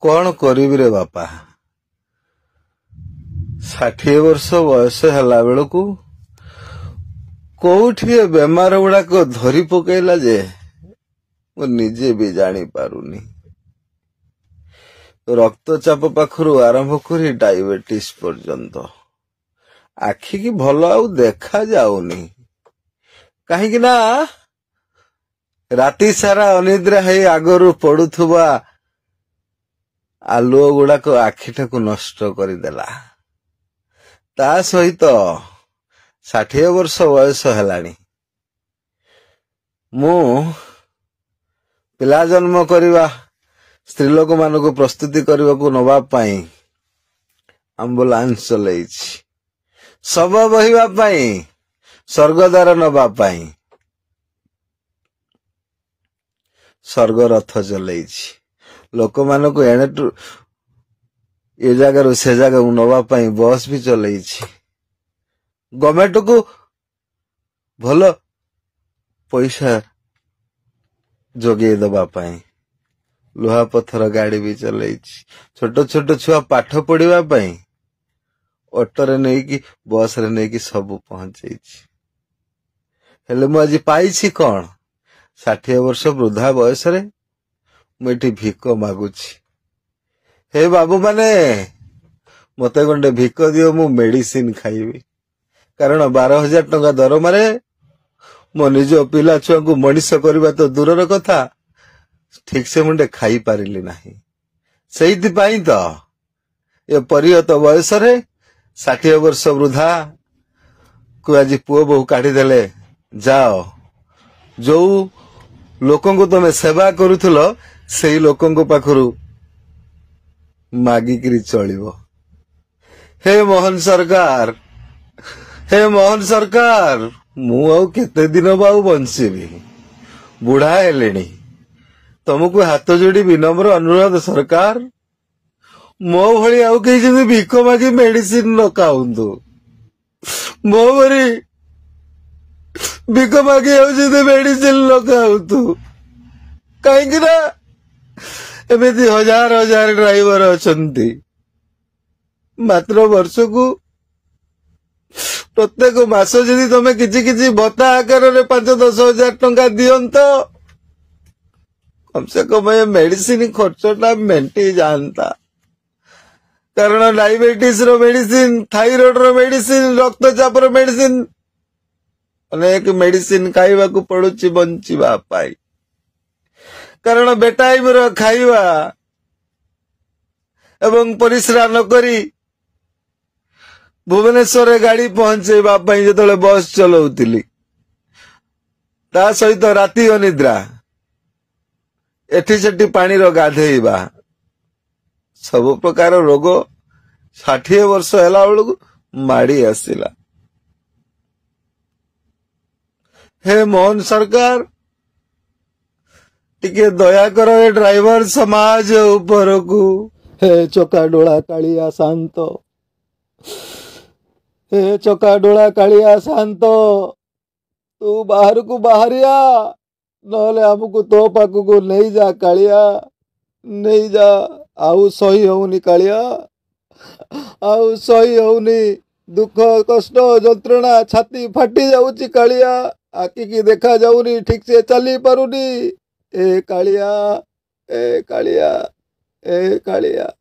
कौन करिबि रे बापा 60 वर्ष बयस ହେଲା बेलू कोठी बेमार गुड़ाक धरी पकेला जे मु निजे भी जानी पारुनी। रक्तचाप पाखरु आरंभ करी डायबिटीज पर्यंत आखि की भल आउ देखा जाउनी कहीं ना राति सारा अनिद्रा है आगरू पड़ुथुबा आलुओ गुड़ाक आखिटा को नष्ट करदेला। ता सहित 60 वर्ष बयस हेलानी मु पिला जन्म करवा स्त्री लोक मानक प्रस्तुति करने को नवा पाई एम्बुलेंस चलैछि सब बहिबा पाई स्वर्गद्वार नवा पाई स्वर्ग रथ चलैछि लोक मानक एणे ये जगह से जगह नवा पाई बस भी चलैछि गवर्नमेंट को भल पैसा जोगे दबा पाई लुहा पत्थर गाड़ी भी चलैछि छोट छोट छुआ पाठ पढ़िबा पाई ऑटो नहीं कि बस रे नहीं कि सब पहुंचैछि हेले मु आज पाइछि कौन 60 वर्ष वृद्धा बयस रे मुझे भिक मागुछि। हे बाबू माने मते गंडे भिक दियो मु मेडिसिन खाइबी कारण 12,000 टंका दरमारे मो निज पिला छुआ को मनीष करवा तो दूरर कथा ठीक से मुंडे खाई पारिली नाही सेहिति पाई तो ये परियत बयस रे 60 वर्ष वृद्धा को आज पुओ बहु काढ़ी देले जाओ जो लोकों को तुम सेवा करुथलो सेही लोकों को पाखरु मागिकिरी चलिबो। हे मोहन सरकार मु आउ केते दिन बाऊ बंचीबी बुढ़ा हेलेनी तुमको हाथ जोड़ी विनम्र अनुरोध सरकार मो भली आउ कहीं जमी भिक मागी मेडिसिन न खाऊंतु मो भरी भिक मागी आउ जदी मेडिसिन न खाऊंतु कहीं ना एमती हजार हजार ड्राइवर अछंती मात्र वर्ष को प्रत्येक मास जदि तुम किछि भत्ता आकार 5-10 हजार टंका दियंत कम से कम ये मेडिसिन खर्चटा मेंटी जानता कारण डायबिटीज रो मेडिसिन थायराइड रो मेडिसिन रक्तचाप रो मेडिसिन अनेक मेडिसिन खाइबा को पड़ुछि बंचिबा पाई कारण बेटाइम रो खाइबा एवं परिश्रा न करी भुवनेश्वर गाड़ी पहुंचेबा पाई जेतले बस चलाउतिली ता सहित राति अनिद्रा एठी सेठी पानी रो गाधेइबा सब प्रकार रोग 60 वर्ष हैला बेलू माड़ी आसिला। हे मोहन सरकार टिके दया करो ए ड्राइवर समाज ऊपर को हे चका डोला कालिया शांत हे चका डोला कालिया शांत तू बाहर को बाहरिया नहले हमको तो पाक को नहीं जा कालिया नहीं जा आउ सही होनी कालिया आउ सही होनी दुख कष्ट जंत्रणा छाती फाटी जाउची कालिया आखि की देखा जाउनी ठीक से चली पारुनी ए कालिया ए कालिया ए कालिया।